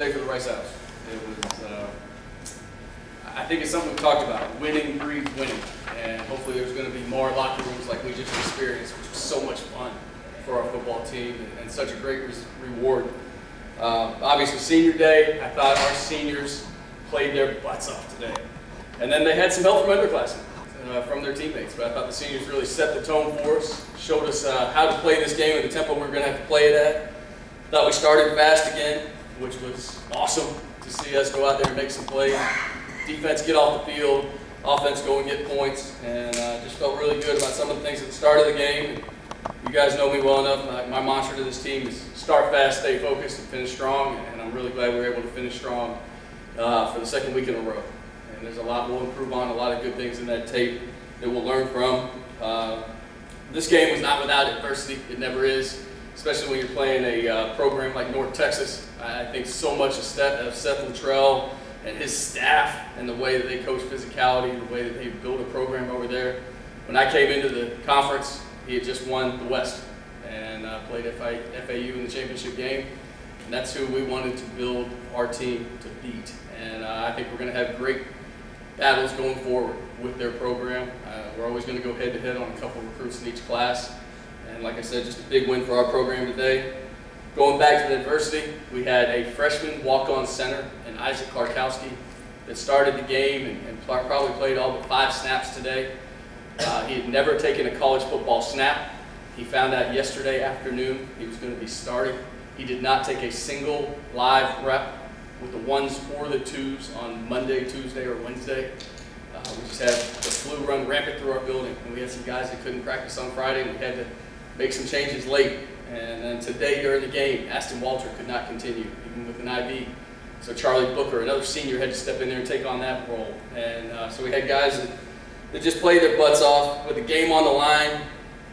For the Rice House. It was, I think it's something we've talked about. Winning breeds winning, and hopefully there's going to be more locker rooms like we just experienced, which was so much fun for our football team and such a great reward. Obviously, senior day, I thought our seniors played their butts off today, and then they had some help from underclassmen, from their teammates. But I thought the seniors really set the tone for us, showed us how to play this game at the tempo we're going to have to play it at. Thought we started fast again, which was awesome to see us go out there and make some plays. Defense get off the field, offense go and get points, and just felt really good about some of the things at the start of the game. You guys know me well enough. My mantra to this team is start fast, stay focused, and finish strong, and I'm really glad we were able to finish strong for the second week in a row. And there's a lot we'll improve on, a lot of good things in that tape that we'll learn from. This game was not without adversity. It never is. Especially when you're playing a program like North Texas. I think so much of Seth Luttrell and his staff and the way that they coach physicality, the way that they build a program over there. When I came into the conference, he had just won the West and played FAU in the championship game. And that's who we wanted to build our team to beat. And I think we're going to have great battles going forward with their program. We're always going to go head-to-head on a couple of recruits in each class. And like I said, just a big win for our program today. Going back to the adversity, we had a freshman walk-on center in Isaac Klarkowski that started the game and probably played all but 5 snaps today. He had never taken a college football snap. He found out yesterday afternoon he was going to be starting. He did not take a single live rep with the 1s or the 2s on Monday, Tuesday, or Wednesday. We just had the flu run rampant through our building, and we had some guys that couldn't practice on Friday, and we had to make some changes late. And then today during the game, Aston Walter could not continue, even with an IV. So Charlie Booker, another senior, had to step in there and take on that role. And so we had guys that just played their butts off with the game on the line.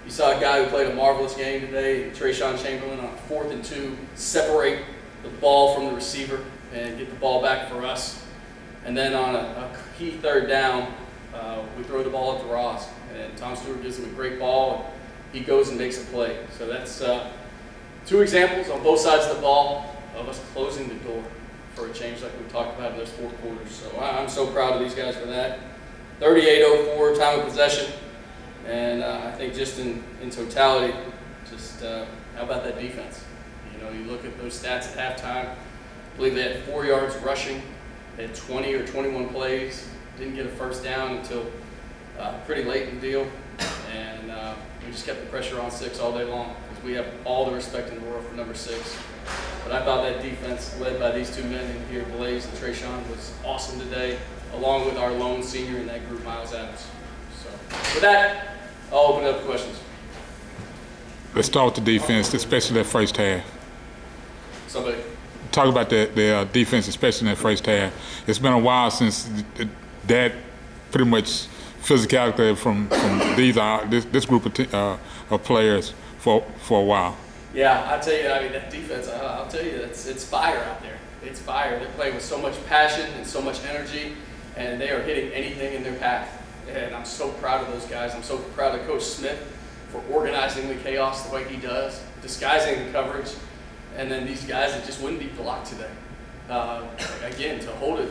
You saw a guy who played a marvelous game today, Trayshawn Chamberlain, on 4th and 2, separate the ball from the receiver and get the ball back for us. And then on a key 3rd down, we throw the ball up to Ross. And Tom Stewart gives him a great ball, and he goes and makes a play. So that's 2 examples on both sides of the ball of us closing the door for a change like we talked about in those 4th quarters. So I'm so proud of these guys for that. 38-04 time of possession. And I think just in totality, just how about that defense? You know, you look at those stats at halftime. I believe they had 4 yards rushing. They had 20 or 21 plays. Didn't get a first down until pretty late in the deal. And we just kept the pressure on 6 all day long because we have all the respect in the world for number 6. But I thought that defense, led by these 2 men in here, Blaze and Trayshawn, was awesome today, along with our lone senior in that group, Miles Adams. So with that, I'll open it up to questions. Let's start with the defense, especially that first half. Somebody. Talk about the defense, especially in that first half. It's been a while since that pretty much physicality from this group of players for a while. Yeah, I tell you, I mean, that defense, I'll tell you, it's fire out there. It's fire. They're playing with so much passion and so much energy, and they are hitting anything in their path. And I'm so proud of those guys. I'm so proud of Coach Smith for organizing the chaos the way he does, disguising the coverage, and then these guys that just wouldn't be blocked today. Again, to hold a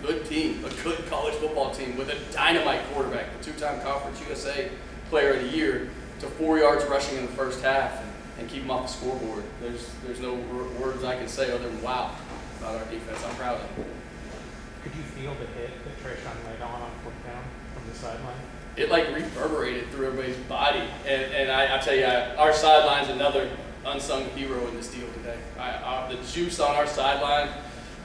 good team, a good college football team with a dynamite quarterback, the 2-time Conference USA Player of the Year, to 4 yards rushing in the first half and keep them off the scoreboard. There's no words I can say other than wow about our defense. I'm proud of them. Could you feel the hit that Trayshawn laid on 4th down from the sideline? It like reverberated through everybody's body. And I tell you, our sideline's another unsung hero in this deal today. The juice on our sideline,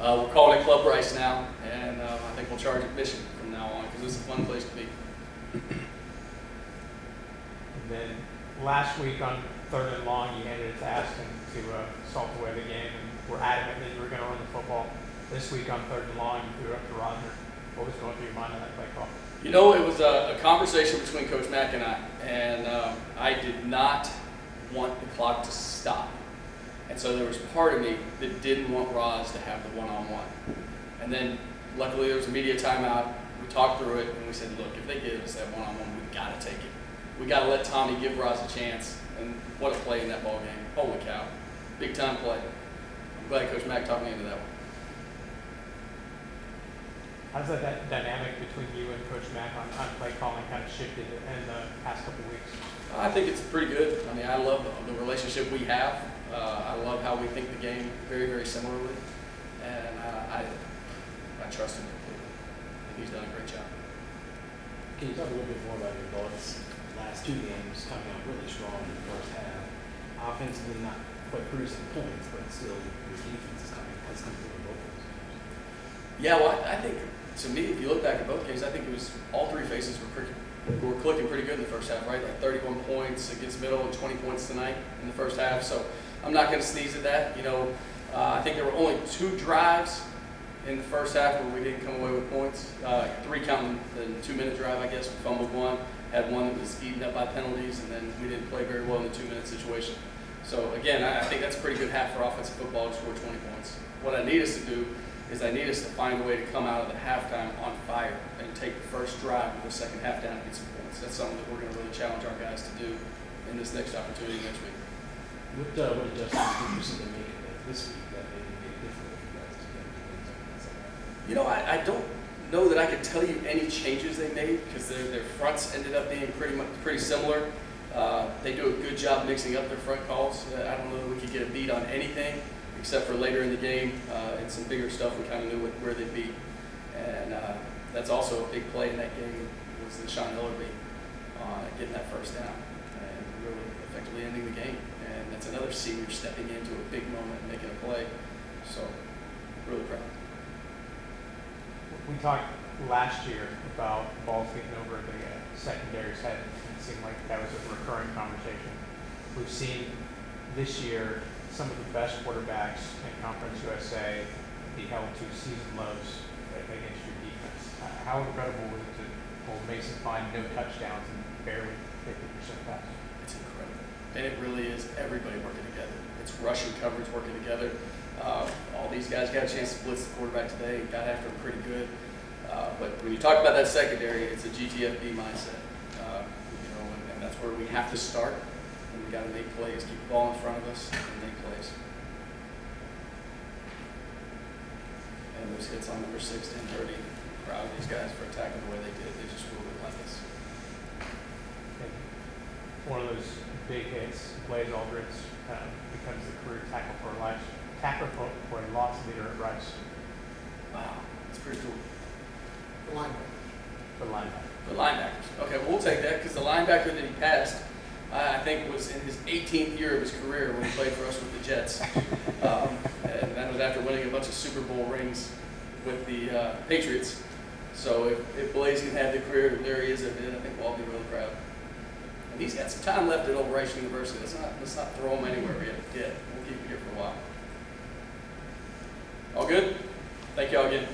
we're calling it Club Rice now, and I think we'll charge admission from now on because it's a fun place to be. And then last week on 3rd and long, you handed it to Aston to salt away the game, and were adamant that you were going to run the football. This week on 3rd and long, you threw it up to Rodner. What was going through your mind on that play call? You know, it was a conversation between Coach Mack and I did not want the clock to stop. And so there was part of me that didn't want Roz to have the one-on-one. And then luckily there was a media timeout. We talked through it and we said, look, if they give us that one-on-one, we've got to take it. We got to let Tommy give Roz a chance. And what a play in that ball game. Holy cow. Big time play. I'm glad Coach Mack talked me into that one. How's that dynamic between you and Coach Mack on play calling kind of shifted in the past couple of weeks? I think it's pretty good. I mean, I love the relationship we have. I love how we think the game very, very similarly, and I trust him completely. And he's done a great job. Can you talk a little bit more about your thoughts? Last two games coming out really strong in the first half. Offensively, not quite producing points, but still your defense has come through in both of those games. Yeah, well, I think to me, if you look back at both games, I think it was all three faces were clicking pretty good in the first half, right? Like 31 points against Middle and 20 points tonight in the first half. So I'm not going to sneeze at that. You know, I think there were only 2 drives in the first half where we didn't come away with points. 3 counting the 2-minute drive, I guess. We fumbled one, had one that was eaten up by penalties, and then we didn't play very well in the 2-minute situation. So again, I think that's a pretty good half for offensive football to score 20 points. What I need us to do is I need us to find a way to come out of the halftime on fire and take the first drive of the second half down and get some points. That's something that we're going to really challenge our guys to do in this next opportunity next week. What adjustments did you see them make this week that made it difficult for you guys to get things on that side? You know, I don't know that I could tell you any changes they made because their fronts ended up being pretty similar. They do a good job mixing up their front calls. I don't know that we could get a beat on anything except for later in the game and some bigger stuff. We kind of knew where they'd be. And that's also a big play in that game was the Sean Hillerby getting that first down and really effectively ending the game. And that's another senior stepping into a big moment and making a play. So, really proud. We talked last year about balls getting over the secondary's head, and it seemed like that was a recurring conversation. We've seen this year some of the best quarterbacks in Conference USA be held to season lows against your defense. How incredible was it to hold Mason Fine no touchdowns and barely 50% pass? It's incredible. And it really is everybody working together. It's rushing coverage working together. All these guys got a chance to blitz the quarterback today and got after him pretty good. But when you talk about that secondary, it's a GTFB mindset. You know, and that's where we have to start. And we got to make plays, keep the ball in front of us, and make plays. And those hits on number 6, 10, 30. Proud of these guys for attacking the way they did. They just were relentless. And one of those big hits, Blaze Aldridge, becomes the career tackle for a loss leader at Rice. Wow, that's pretty cool. The linebackers. The linebacker. The linebackers. Okay, well, we'll take that because the linebacker that he passed, I think, was in his 18th year of his career when he played for us with the Jets. And that was after winning a bunch of Super Bowl rings with the Patriots. So if Blaze can have the career that Larry is, I think we'll all be really proud. And he's got some time left at Old Rice University. Let's not throw him anywhere yet. We'll keep him here for a while. All good? Thank y'all again.